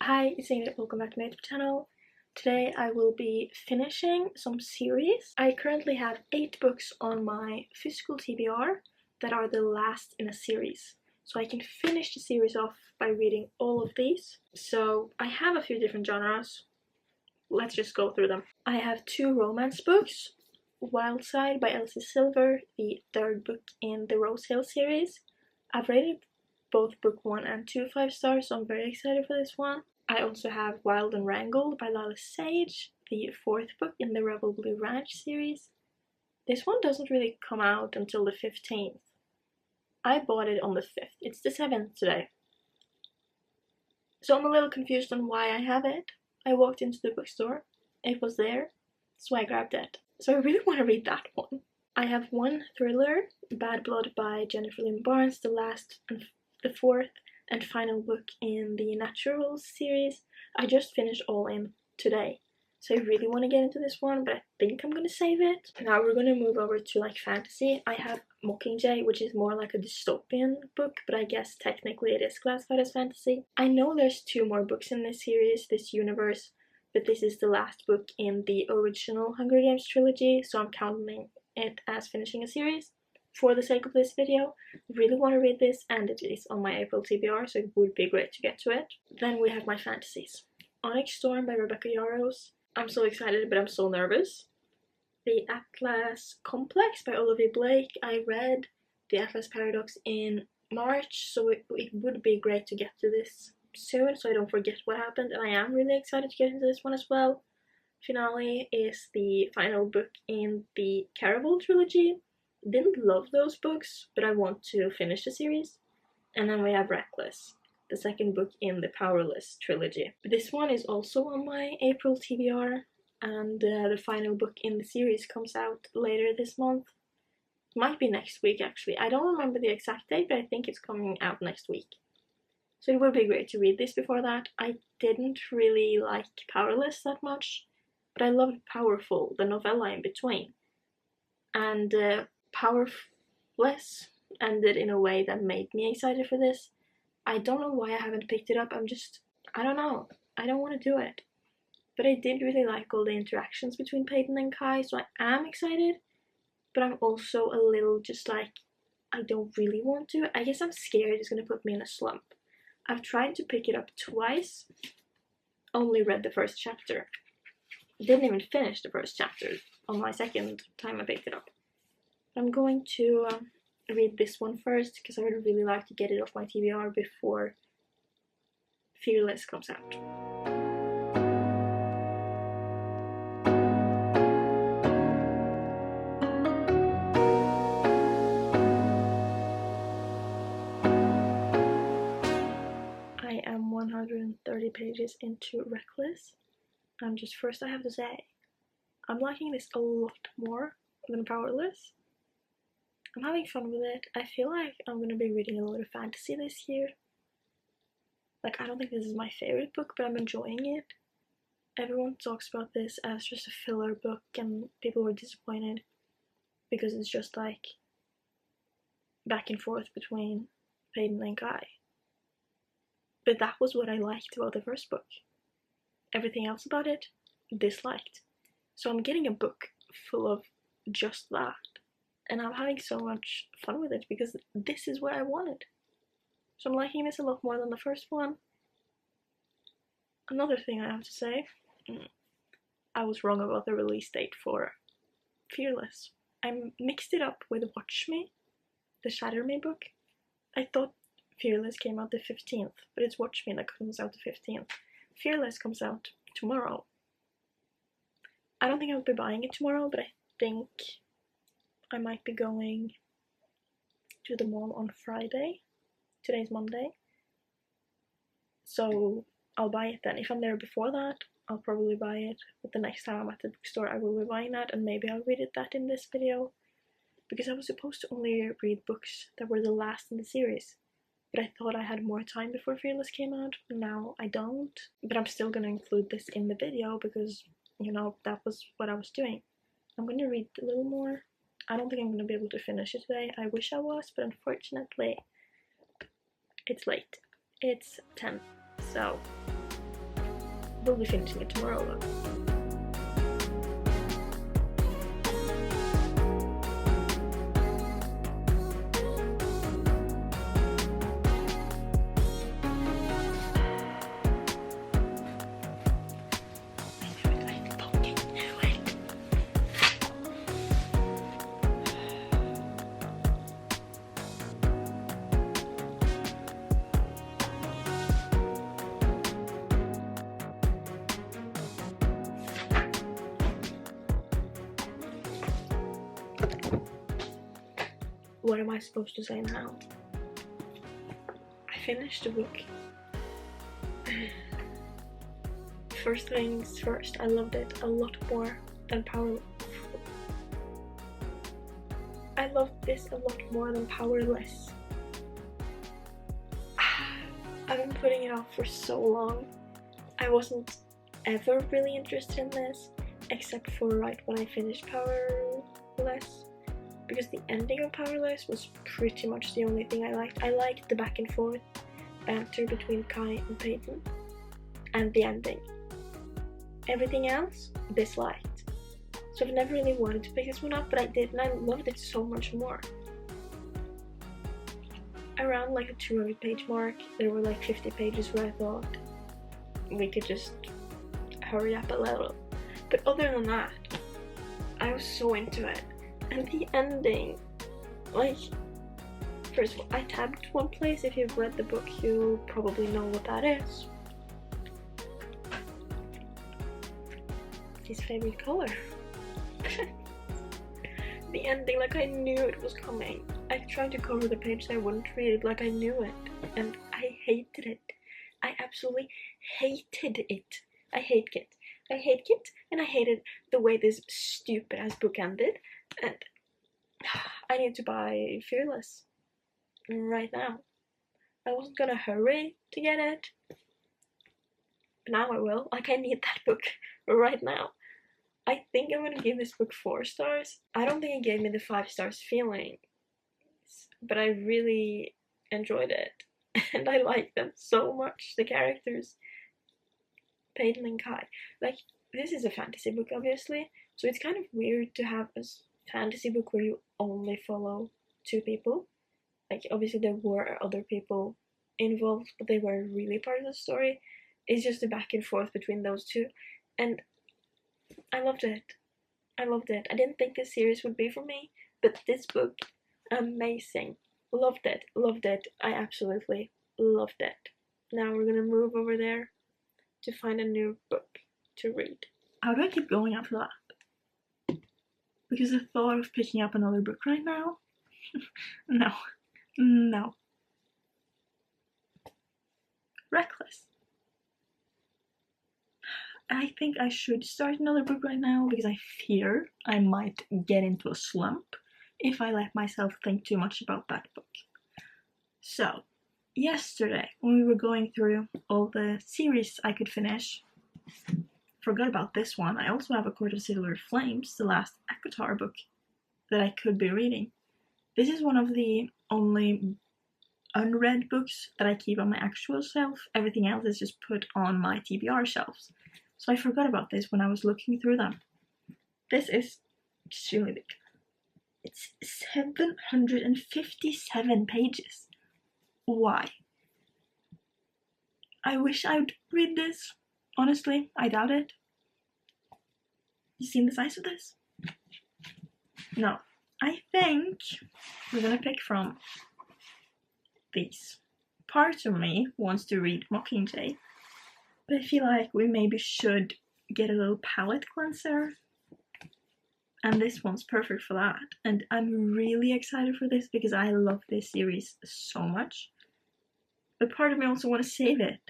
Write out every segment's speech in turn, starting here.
Hi, it's Ingrid, welcome back to my YouTube channel. Today I will be finishing some series. I currently have 8 books on my physical TBR that are the last in a series. So I can finish the series off by reading all of these. So I have a few different genres. Let's just go through them. I have 2 romance books. Wild Side by Elsie Silver, the 3rd book in the Rose Hill series. I've rated both book 1 and 2 5 stars, so I'm very excited for this one. I also have Wild and Wrangled by Lila Sage, the 4th book in the Rebel Blue Ranch series. This one doesn't really come out until the 15th. I bought it on the 5th. It's the 7th today. So I'm a little confused on why I have it. I walked into the bookstore, it was there, so I grabbed it. So I really want to read that one. I have one thriller, Bad Blood by Jennifer Lynn Barnes, the 4th and final book in the Naturals series. I just finished All In today, so I really want to get into this one, but I think I'm gonna save it. Now we're gonna move over to like fantasy. I have Mockingjay, which is more like a dystopian book, but I guess technically it is classified as fantasy. I know there's 2 more books in this series, this universe, but this is the last book in the original Hunger Games trilogy, so I'm counting it as finishing a series. For the sake of this video, I really want to read this, and it is on my April TBR, so it would be great to get to it. Then we have my fantasies. Onyx Storm by Rebecca Yarros. I'm so excited, but I'm so nervous. The Atlas Complex by Olivia Blake. I read The Atlas Paradox in March, so it would be great to get to this soon, so I don't forget what happened, and I am really excited to get into this one as well. Finale is the final book in the Caraval trilogy. Didn't love those books, but I want to finish the series. And then we have Reckless, the 2nd book in the Powerless trilogy. This one is also on my April TBR, and the final book in the series comes out later this month. Might be next week actually. I don't remember the exact date, but I think it's coming out next week. So it would be great to read this before that. I didn't really like Powerless that much, but I loved Powerful, the novella in between. And Powerless ended in a way that made me excited for this. I don't know why I haven't picked it up. I don't know. I don't want to do it. But I did really like all the interactions between Peyton and Kai, so I am excited. But I'm also a little just like, I don't really want to. I guess I'm scared it's going to put me in a slump. I've tried to pick it up twice. Only read the first chapter. Didn't even finish the first chapter on my 2nd time I picked it up. I'm going to read this one first, because I would really like to get it off my TBR before Fearless comes out. I am 130 pages into Reckless, and just first I have to say, I'm liking this a lot more than Powerless. I'm having fun with it. I feel like I'm gonna be reading a lot of fantasy this year. Like, I don't think this is my favorite book, but I'm enjoying it. Everyone talks about this as just a filler book, and people were disappointed because it's just like back and forth between Peyton and Kai. But that was what I liked about the first book. Everything else about it, disliked. So I'm getting a book full of just that. And I'm having so much fun with it because this is what I wanted. So I'm liking this a lot more than the first one. Another thing I have to say, I was wrong about the release date for Fearless. I mixed it up with Watch Me, the Shatter Me book. I thought Fearless came out the 15th, but it's Watch Me that comes out the 15th. Fearless comes out tomorrow. I don't think I'll be buying it tomorrow, but I think I might be going to the mall on Friday. Today's Monday. So I'll buy it then. If I'm there before that, I'll probably buy it. But the next time I'm at the bookstore, I will be buying that, and maybe I'll read that in this video. Because I was supposed to only read books that were the last in the series. But I thought I had more time before Fearless came out. Now I don't. But I'm still gonna include this in the video because, you know, that was what I was doing. I'm gonna read a little more. I don't think I'm gonna be able to finish it today. I wish I was, but unfortunately, it's late. It's 10, so will be finishing it tomorrow though. What am I supposed to say now? I finished the book. First things first, I loved it a lot more than Powerless. I loved this a lot more than Powerless. I've been putting it off for so long. I wasn't ever really interested in this, except for right when I finished Powerless. Because the ending of Powerless was pretty much the only thing I liked. I liked the back and forth banter between Kai and Peyton, and the ending. Everything else, disliked. So I've never really wanted to pick this one up, but I did, and I loved it so much more. Around like the 200 page mark, there were like 50 pages where I thought we could just hurry up a little. But other than that, I was so into it. And the ending, like, first of all, I tabbed one place. If you've read the book, you'll probably know what that is. His favorite color. The ending, like I knew it was coming. I tried to cover the page so I wouldn't read it, like I knew it. And I hated it. I absolutely hated it. I hate Kit. I hate Kit, and I hated the way this stupid ass book ended. And I need to buy Fearless right now. I wasn't gonna hurry to get it, but now I will. Like, I need that book right now. I think I'm gonna give this book 4 stars. I don't think it gave me the 5 stars feeling, but I really enjoyed it. And I like them so much, the characters. Peyton and Kai. Like, this is a fantasy book, obviously, so it's kind of weird to have a fantasy book where you only follow 2 people. Like, obviously there were other people involved, but they were really part of the story. It's just the back and forth between those 2, and I loved it. I loved it. I didn't think this series would be for me, but this book, amazing. Loved it. Loved it. I absolutely loved it. Now we're gonna move over there to find a new book to read. How do I keep going after that? Because the thought of picking up another book right now? No. Reckless. I think I should start another book right now because I fear I might get into a slump if I let myself think too much about that book. So, yesterday, when we were going through all the series I could finish, forgot about this one. I also have A Court of Silver Flames, the last ACOTAR book that I could be reading. This is one of the only unread books that I keep on my actual shelf. Everything else is just put on my TBR shelves. So I forgot about this when I was looking through them. This is extremely big. It's 757 pages. Why? I wish I would read this. Honestly, I doubt it. You seen the size of this? No. I think we're gonna pick from these. Part of me wants to read Mockingjay, but I feel like we maybe should get a little palette cleanser. And this one's perfect for that. And I'm really excited for this because I love this series so much. But part of me also want to save it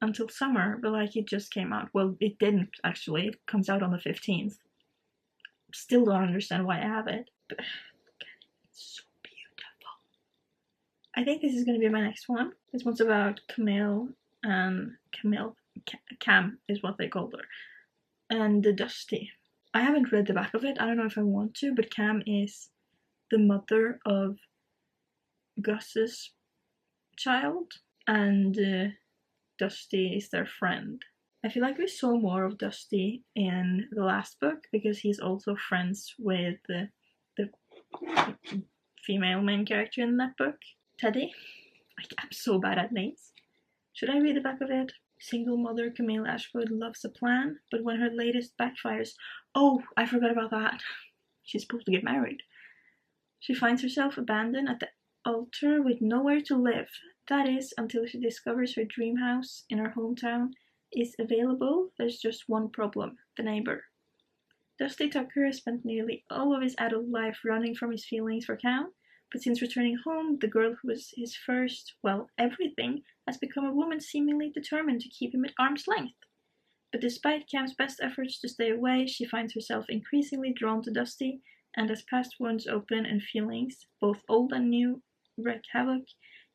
until summer, but like it just came out. Well, it didn't actually. It comes out on the 15th. Still don't understand why I have it. But it's so beautiful. I think this is going to be my next one. This one's about Camille and Cam is what they called her. And Dusty. I haven't read the back of it. I don't know if I want to, but Cam is the mother of Gus's child, and Dusty is their friend. I feel like we saw more of Dusty in the last book because he's also friends with the female main character in that book, Teddy. I'm so bad at names. Should I read the back of it? Single mother Camille Ashwood loves a plan, but when her latest backfires... Oh, I forgot about that. She's supposed to get married. She finds herself abandoned at the altar with nowhere to live. That is, until she discovers her dream house in her hometown is available. There's just one problem: the neighbor. Dusty Tucker has spent nearly all of his adult life running from his feelings for Cam, but since returning home, the girl who was his first, well, everything, has become a woman seemingly determined to keep him at arm's length. But despite Cam's best efforts to stay away, she finds herself increasingly drawn to Dusty, and as past wounds open and feelings, both old and new, wreak havoc,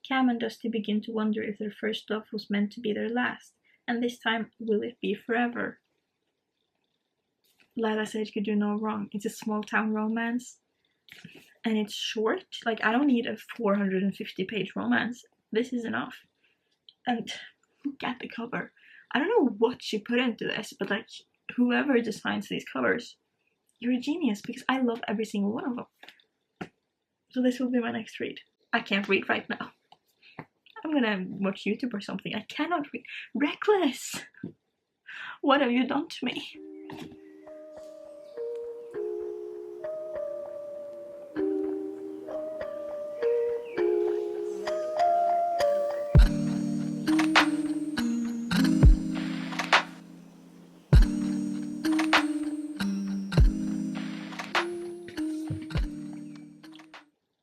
Cam and Dusty begin to wonder if their first love was meant to be their last, and this time, will it be forever? Lila Sage could do no wrong. It's a small town romance, and it's short. Like, I don't need a 450-page romance. This is enough. And look at the cover. I don't know what she put into this, but like, whoever designs these covers, you're a genius, because I love every single one of them. So this will be my next read. I can't read right now. I'm gonna watch YouTube or something. I cannot read. Reckless! What have you done to me?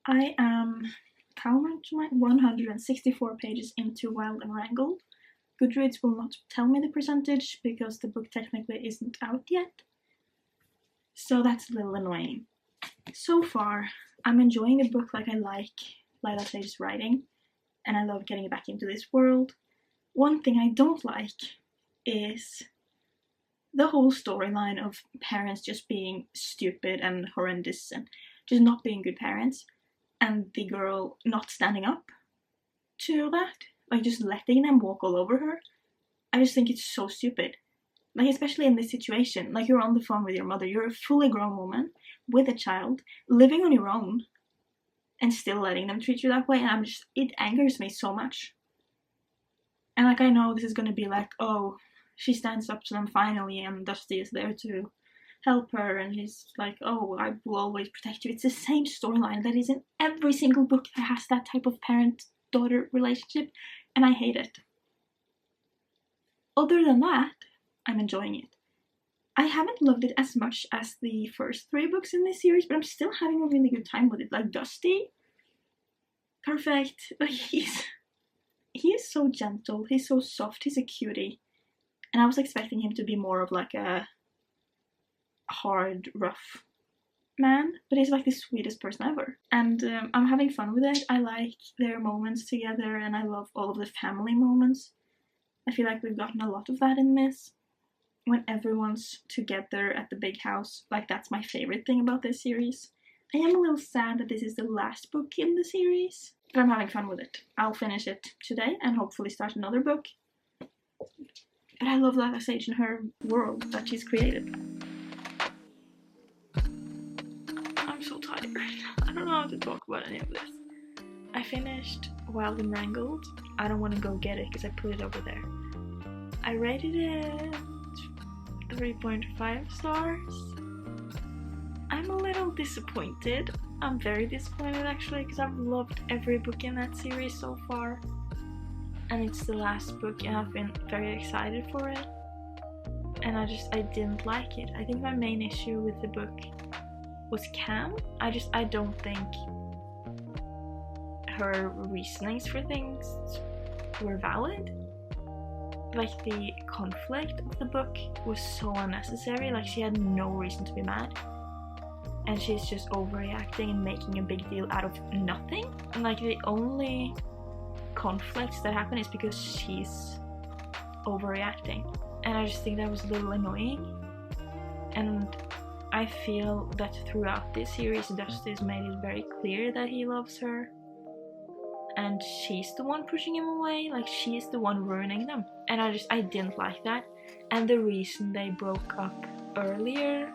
I am currently 164 pages into Wild and Wrangled. Goodreads will not tell me the percentage because the book technically isn't out yet, so that's a little annoying. So far, I'm enjoying the book. Like, I like Lila Sage's writing, and I love getting back into this world. One thing I don't like is the whole storyline of parents just being stupid and horrendous and just not being good parents, and the girl not standing up to that, like just letting them walk all over her. I just think it's so stupid. Like, especially in this situation, like, you're on the phone with your mother, you're a fully grown woman with a child, living on your own, and still letting them treat you that way, and it angers me so much. And like, I know this is gonna be like, oh, she stands up to them finally, and Dusty is there to help her, and he's like, oh, I will always protect you. It's the same storyline that is in every single book that has that type of parent-daughter relationship, and I hate it. Other than that, I'm enjoying it. I haven't loved it as much as the first 3 books in this series, but I'm still having a really good time with it. Like, Dusty, perfect. Like, he is so gentle, he's so soft, he's a cutie. And I was expecting him to be more of like a hard, rough man, but he's like the sweetest person ever. And I'm having fun with it. I like their moments together, and I love all of the family moments. I feel like we've gotten a lot of that in this. When everyone's together at the big house, like, that's my favorite thing about this series. I am a little sad that this is the last book in the series, but I'm having fun with it. I'll finish it today and hopefully start another book. But I love Lila Sage and her world that she's created. I'm so tired. I don't know how to talk about any of this. I finished Wild and Wrangled. I don't want to go get it because I put it over there. I rated it 3.5 stars. I'm a little disappointed. I'm very disappointed actually, because I've loved every book in that series so far. And it's the last book and I've been very excited for it. And I didn't like it. I think my main issue with the book was Cam. I don't think her reasonings for things were valid. Like, the conflict of the book was so unnecessary. Like, she had no reason to be mad, and she's just overreacting and making a big deal out of nothing. And like, the only conflicts that happen is because she's overreacting, and I just think that was a little annoying. And I feel that throughout this series, Dusty's made it very clear that he loves her, and she's the one pushing him away. Like, she's the one ruining them, and I didn't like that. and the reason they broke up earlier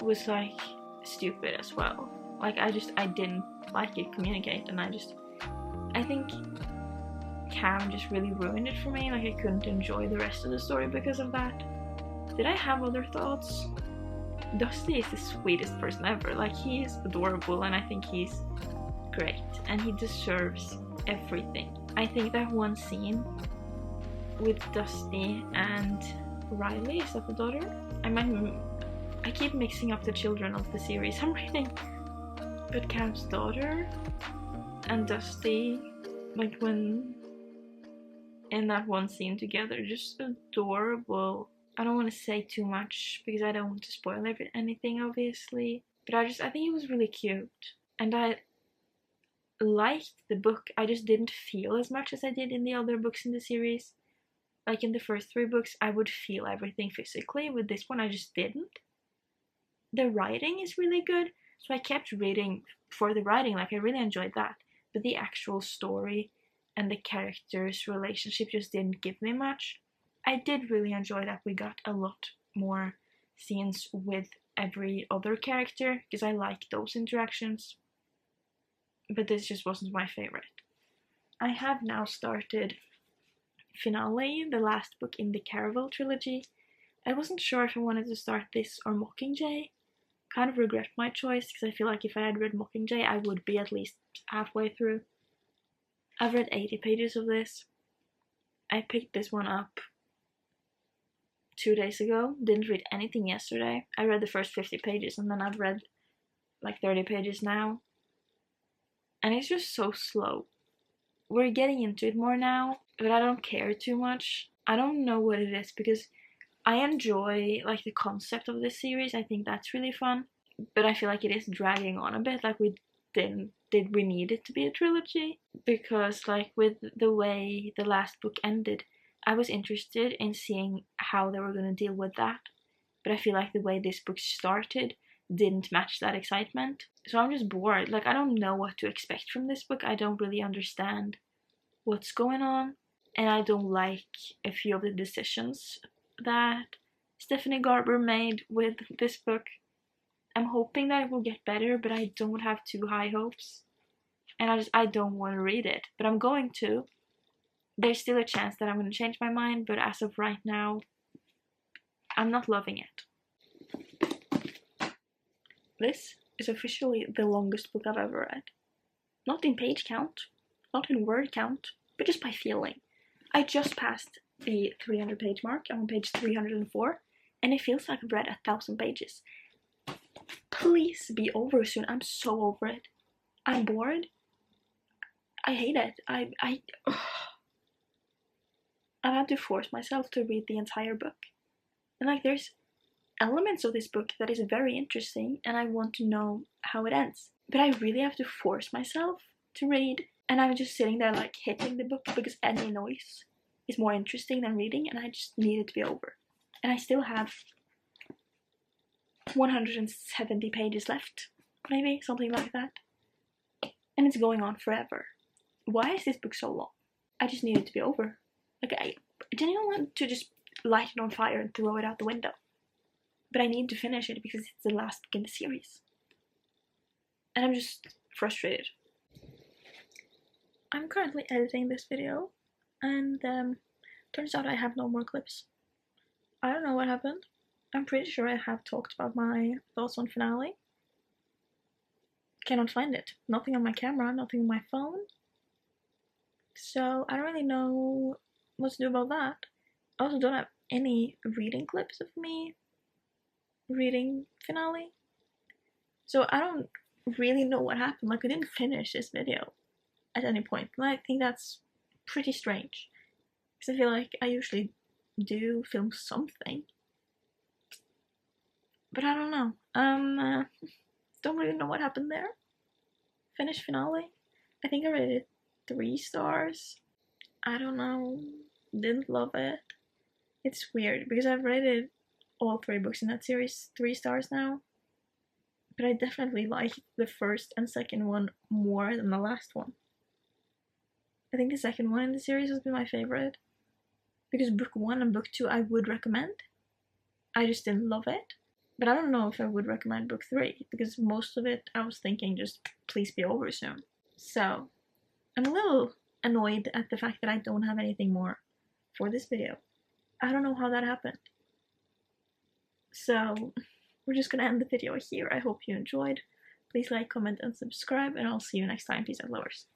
was like stupid as well. Like I didn't like it communicate, and I think Cam just really ruined it for me. Like I couldn't enjoy the rest of the story because of that. Did I have other thoughts? Dusty is the sweetest person ever. Like he is adorable, and I think he's great, and he deserves everything. I think that one scene with Dusty and Riley, is that the daughter? I keep mixing up the children of the series I'm reading. But Cam's daughter and Dusty, like when in that one scene together, just adorable. I don't want to say too much because I don't want to spoil anything, obviously. But I think it was really cute. And I liked the book. I just didn't feel as much as I did in the other books in the series. Like in the first 3 books, I would feel everything physically. With this one, I just didn't. The writing is really good, so I kept reading for the writing. Like I really enjoyed that. But the actual story and the characters' relationship just didn't give me much. I did really enjoy that we got a lot more scenes with every other character, because I like those interactions. But this just wasn't my favorite. I have now started Finale, the last book in the Caraval trilogy. I wasn't sure if I wanted to start this or Mockingjay. Kind of regret my choice, because I feel like if I had read Mockingjay, I would be at least halfway through. I've read 80 pages of this. I picked this one up 2 days ago. Didn't read anything yesterday. I read the first 50 pages, and then I've read like 30 pages now. And it's just so slow. We're getting into it more now, but I don't care too much. I don't know what it is, because I enjoy like the concept of this series. I think that's really fun, but I feel like it is dragging on a bit. Like we did we need it to be a trilogy? Because like with the way the last book ended, I was interested in seeing how they were going to deal with that, but I feel like the way this book started didn't match that excitement. So I'm just bored. Like I don't know what to expect from this book. I don't really understand what's going on, and I don't like a few of the decisions that Stephanie Garber made with this book. I'm hoping that it will get better, but I don't have too high hopes, and I don't want to read it, but I'm going to. There's still a chance that I'm going to change my mind, but as of right now, I'm not loving it. This is officially the longest book I've ever read. Not in page count, not in word count, but just by feeling. I just passed the 300 page mark. I'm on page 304, and it feels like I've read 1,000 pages. Please be over soon. I'm so over it. I'm bored. I hate it. I've had to force myself to read the entire book. And like there's elements of this book that is very interesting, and I want to know how it ends. But I really have to force myself to read, and I'm just sitting there like hitting the book because any noise is more interesting than reading, and I just need it to be over. And I still have 170 pages left, maybe, something like that. And it's going on forever. Why is this book so long? I just need it to be over. Like I didn't want to just light it on fire and throw it out the window. But I need to finish it because it's the last book in the series. And I'm just frustrated. I'm currently editing this video, and turns out I have no more clips. I don't know what happened. I'm pretty sure I have talked about my thoughts on Finale. Cannot find it. Nothing on my camera, nothing on my phone. So I don't really know what to do about that. I also don't have any reading clips of me reading Finale. So I don't really know what happened. Like I didn't finish this video at any point. And I think that's pretty strange, because I feel like I usually do film something. But I don't know. Don't really know what happened there. Finished Finale. I think I rated it 3 stars. I don't know. Didn't love it. It's weird because I've rated all 3 books in that series 3 stars now. But I definitely liked the first and second one more than the last one. I think the second one in the series has been my favorite. because book 1 and book 2 I would recommend. I just didn't love it. But I don't know if I would recommend book 3, because most of it I was thinking just please be over soon. So I'm a little annoyed at the fact that I don't have anything more for this video. I don't know how that happened. So we're just gonna end the video here. I hope you enjoyed. Please like, comment, and subscribe, and I'll see you next time. Peace out, lovers.